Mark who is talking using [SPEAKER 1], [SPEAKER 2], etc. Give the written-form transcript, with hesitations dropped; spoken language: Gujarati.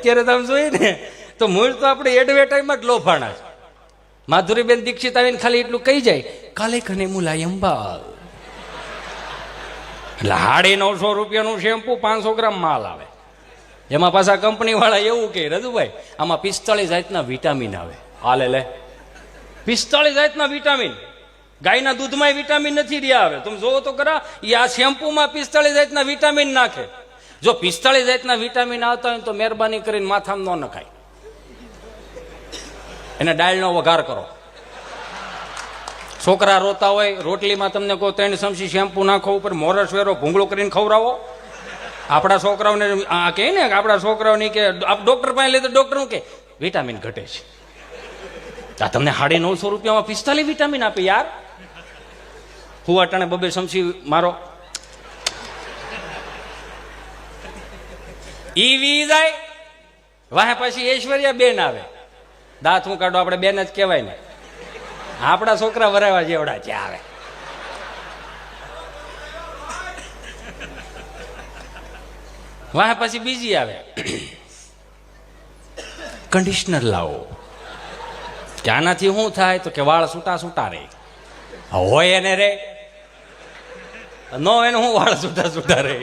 [SPEAKER 1] અત્યારે તમે જોઈએ ને તો મૂળ તો આપણે એડવર્ટાઈઝમાં જ લોભાણા છે. માધુરીબેન દીક્ષિત આવીને ખાલી એટલું કહી જાય, કાલે કને મુલાયમ બાલ, એટલે 950 રૂપિયાનું શેમ્પુ 500 ગ્રામ માલ આવે. એમાં પાછા કંપની વાળા એવું કે રજુભાઈ આમાં 45 જાતના વિટામિન આવે. હાલે લે 45 જાતના વિટામિન. ગાયના દૂધમાં વિટામિન નથી રહ્યા. આવે તમે જોવો તો ખરા, એ આ શેમ્પુમાં 45 જાતના વિટામિન નાખે. જો 45 જાતના વિટામિન આવતા હોય તો મહેરબાની કરીને માથામાં ન નખાય, એને ડાળનો વઘાર કરો. છોકરા રોતા હોય, રોટલીમાં તમને કહો 3 ચમચી શેમ્પુ નાખો, ઉપર મોરસ વેરો ભૂંગળો કરીને ખવડાવો. આપણા છોકરાઓને આ કહે ને, આપણા છોકરાઓની કે ડોક્ટર પાસે લે તો ડોક્ટર શું કે વિટામિન ઘટે છે. આ તમને 950 રૂપિયામાં 45 વિટામિન આપે યાર. હું અટાણે 2 ચમચી મારો ઈ જાય વાહે, પછી ઐશ્વર્યા બેન આવે. દાંત હું કાઢો, આપણે બેન જ કહેવાય ને. આપણા છોકરા વરાવા જેવડા છે આવે. વાહ પછી બીજી આવે, કન્ડિશનર લાવો. કે આનાથી શું થાય તો કે વાળ છૂટા છૂટા રહે. હોય એને રે, નો એને હું વાળ છૂટા છૂટા રહે.